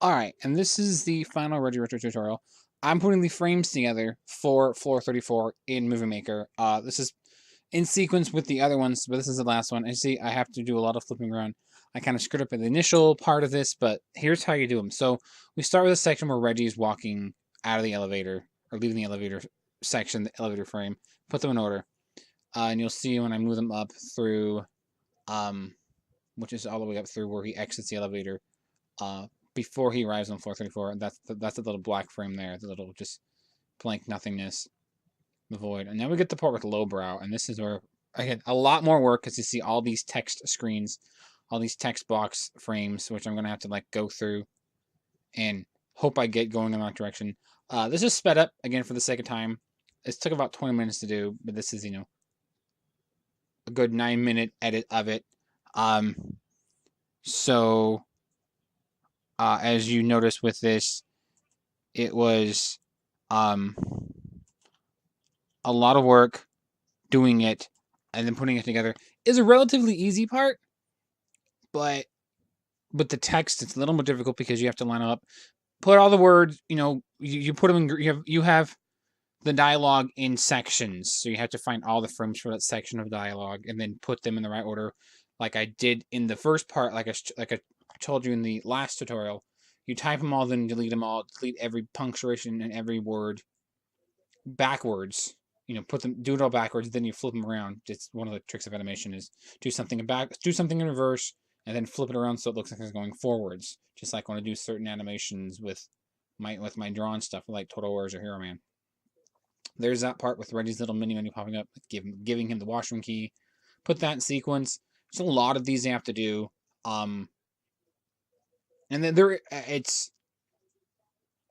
Alright, and this is the final Reggie Retro tutorial. I'm putting the frames together for Floor 34 in Movie Maker. This is in sequence with the other ones, but this is the last one. And see, I have to do a lot of flipping around. I kind of screwed up in the initial part of this, but here's how you do them. So we start with a section where Reggie's walking out of the elevator, or leaving the elevator section, the elevator frame. Put them in order. And you'll see when I move them up through, which is all the way up through where he exits the elevator, before he arrives on floor 34. That's the little black frame there, the little just blank nothingness, the void. And then we get the part with lowbrow, and this is where I had a lot more work because you see all these text screens, all these text box frames, which I'm gonna have to like go through and hope I get going in the right direction. This is sped up again for the sake of time. It took about 20 minutes to do, but this is a good 9-minute edit of it. So as you notice with this, it was a lot of work doing it and then putting it together. Is a relatively easy part, but the text, it's a little more difficult because you have to line them up, put all the words, you put them in, you have the dialogue in sections, so you have to find all the frames for that section of dialogue and then put them in the right order, like I did in the first part, like I told you in the last tutorial. You type them all, then delete them all, delete every punctuation and every word backwards. Do it all backwards, then you flip them around. It's one of the tricks of animation is do something in reverse, and then flip it around so it looks like it's going forwards. Just like when I do certain animations with my drawn stuff, like Total Warriors or Hero Man. There's that part with Reggie's little mini menu popping up, giving him the washroom key. Put that in sequence. There's a lot of these you have to do. And then it's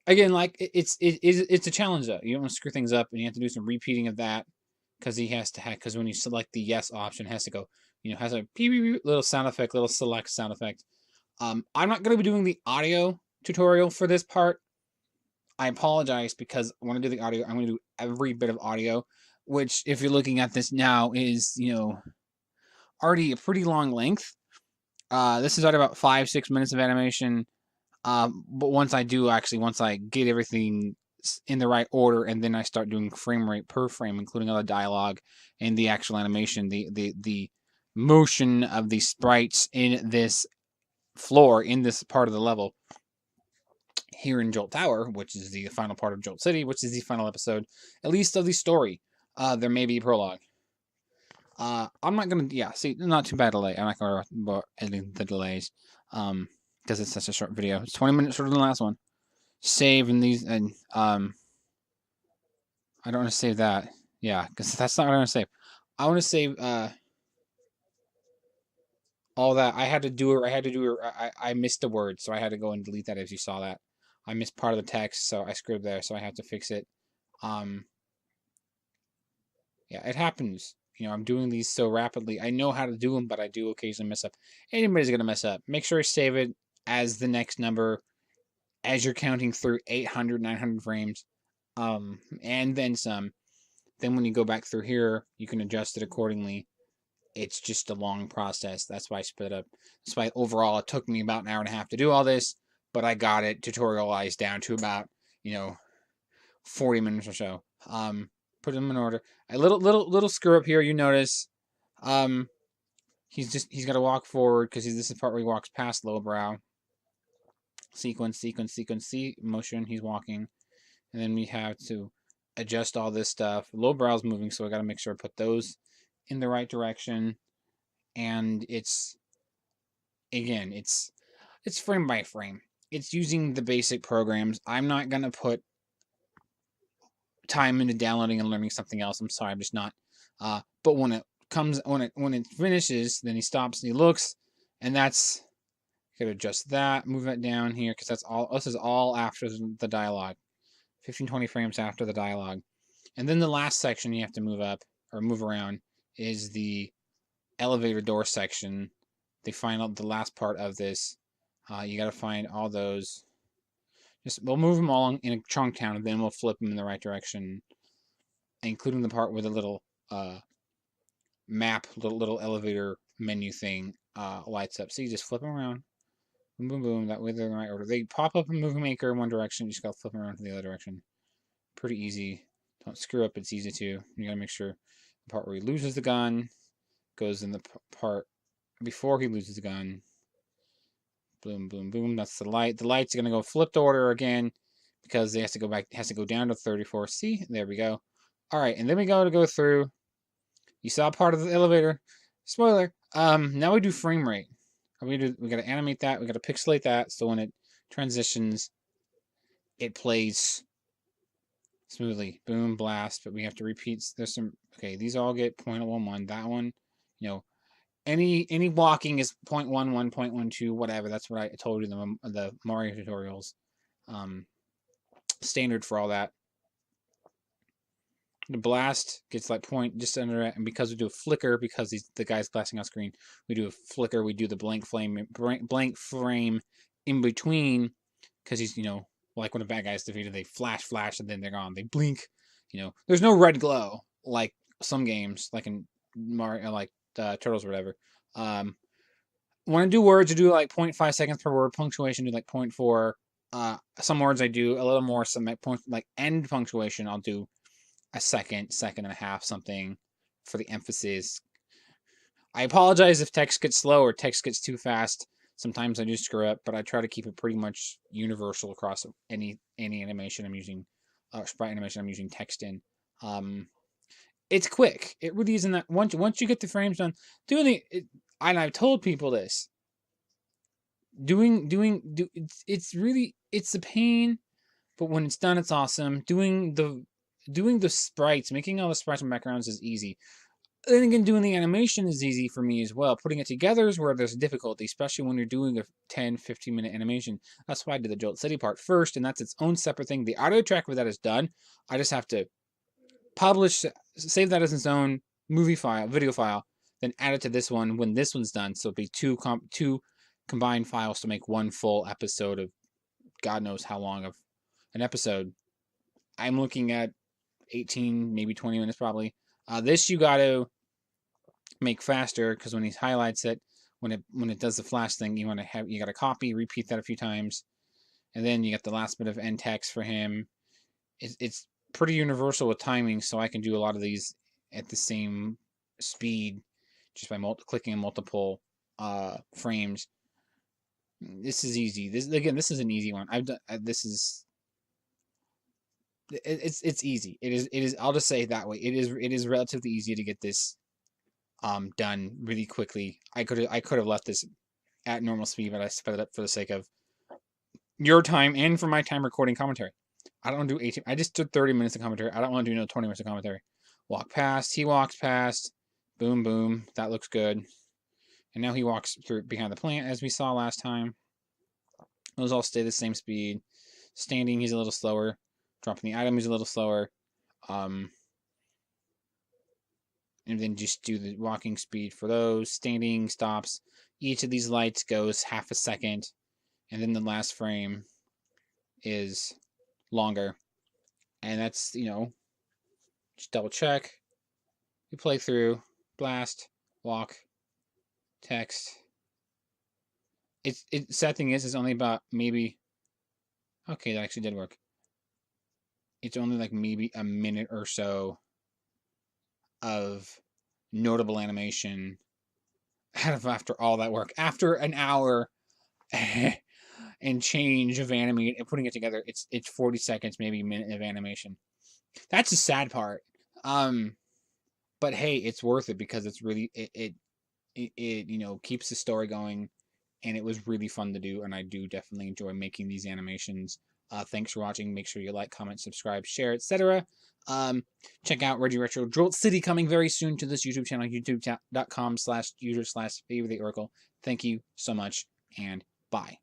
again, like it's a challenge though. You don't want to screw things up, and you have to do some repeating of that because because when you select the yes option, it has to go, has a beep, beep, beep, little sound effect, little select sound effect. I'm not going to be doing the audio tutorial for this part. I apologize because when I do the audio, I'm going to do every bit of audio, which if you're looking at this now is, already a pretty long length. This is already about 5-6 minutes of animation. But once I get everything in the right order, and then I start doing frame rate per frame, including all the dialogue and the actual animation, the motion of the sprites in this floor, in this part of the level, here in Jolt Tower, which is the final part of Jolt City, which is the final episode, at least of the story. There may be a prologue. I'm not gonna, see, not too bad delay. I'm not gonna about editing the delays, because it's such a short video. It's 20 minutes shorter than the last one. Save in these, and I don't want to save that. Yeah, because that's not what I want to save. I want to save all that. I missed a word, so I had to go and delete that. As you saw that, I missed part of the text, so I screwed there. So I have to fix it. Yeah, it happens. I'm doing these so rapidly. I know how to do them, but I do occasionally mess up. Anybody's gonna mess up. Make sure you save it as the next number as you're counting through 800, 900 frames, and then some. Then when you go back through here, you can adjust it accordingly. It's just a long process. That's why I split up. That's why overall it took me about an hour and a half to do all this, but I got it tutorialized down to about 40 minutes or so. Put them in order. A little screw up here. You notice, he's got to walk forward because this is the part where he walks past lowbrow. Sequence, motion. He's walking, and then we have to adjust all this stuff. Lowbrow's moving, so I got to make sure I put those in the right direction. And it's frame by frame. It's using the basic programs. I'm not gonna put time into downloading and learning something else. I'm sorry, I'm just not. But when it finishes, then he stops and he looks, and that's, you gotta adjust that, move that down here, because this is all after the dialogue. 15-20 frames after the dialogue. And then the last section you have to move up or move around is the elevator door section. The last part of this. You gotta find all those. We'll move them all in a chunk count, and then we'll flip them in the right direction, including the part where the little map, little elevator menu thing lights up. So you just flip them around, Boom, boom, boom. That way they're in the right order. They pop up in Movie Maker in one direction. You just gotta flip them around to the other direction. Pretty easy. Don't screw up. It's easy too. You gotta make sure the part where he loses the gun goes in the part before he loses the gun. Boom, boom, boom. That's the light. The light's gonna go flipped order again because it has to go back. It has to go down to 34. See, there we go. All right, and then we go through. You saw part of the elevator. Spoiler. Now we do frame rate. We gotta animate that. We gotta pixelate that so when it transitions, it plays smoothly. Boom, blast. But we have to repeat. There's some. Okay, these all get 0.11. That one, you know, any walking is 0.11, 0.12, whatever. That's what I told you the Mario tutorials. Standard for all that. The blast gets like point just under it, and because we do a flicker, because the guy's blasting off screen, we do a flicker. We do the blank frame in between, because he's like when a bad guy's defeated, they flash, and then they're gone. They blink. There's no red glow like some games, like in Mario, like Turtles or whatever. When I do words, I do like 0.5 seconds per word. Punctuation, do like 0.4. Some words I do a little more. Some like end punctuation, I'll do a second and a half, something for the emphasis. I apologize if text gets slow or text gets too fast. Sometimes I do screw up, but I try to keep it pretty much universal across any animation I'm using, sprite animation I'm using text in. It's quick. It really isn't that. Once you get the frames done, and I've told people this. It's a pain, but when it's done, it's awesome. Doing the sprites, making all the sprites and backgrounds is easy. Then again, doing the animation is easy for me as well. Putting it together is where there's difficulty, especially when you're doing a 10, 15-minute animation. That's why I did the Jolt City part first, and that's its own separate thing. The audio track for that is done. I just have to save that as its own video file, then add it to this one when this one's done. So it'll be two combined files to make one full episode of God knows how long of an episode. I'm looking at 18, maybe 20 minutes probably. This you got to make faster because when he highlights it, when it does the flash thing, you got to copy, repeat that a few times, and then you got the last bit of end text for him. It's pretty universal with timing, so I can do a lot of these at the same speed just by clicking multiple frames. This is easy. This is an easy one. I've done this is. It's easy. It is. I'll just say it that way. It is relatively easy to get this done really quickly. I could have left this at normal speed, but I sped it up for the sake of your time and for my time recording commentary. I don't want to do 18. I just did 30 minutes of commentary. I don't want to do 20 minutes of commentary. Walk past. He walks past. Boom, boom. That looks good. And now he walks through behind the plant as we saw last time. Those all stay the same speed. Standing, he's a little slower. Dropping the item is a little slower. And then just do the walking speed for those. Standing, stops. Each of these lights goes half a second. And then the last frame is longer. And that's, just double check. You play through. Blast. Walk. Text. Sad thing is, it's only about maybe... Okay, that actually did work. It's only like maybe a minute or so of notable animation after all that work. After an hour and change of animating and putting it together, it's 40 seconds, maybe a minute of animation. That's the sad part. But hey, it's worth it because it's really it keeps the story going, and it was really fun to do, and I do definitely enjoy making these animations. Thanks for watching. Make sure you like, comment, subscribe, share, etc. Check out Reggie Retro Jolt City coming very soon to this YouTube channel, youtube.com/user/favoriteoracle. Thank you so much, and bye.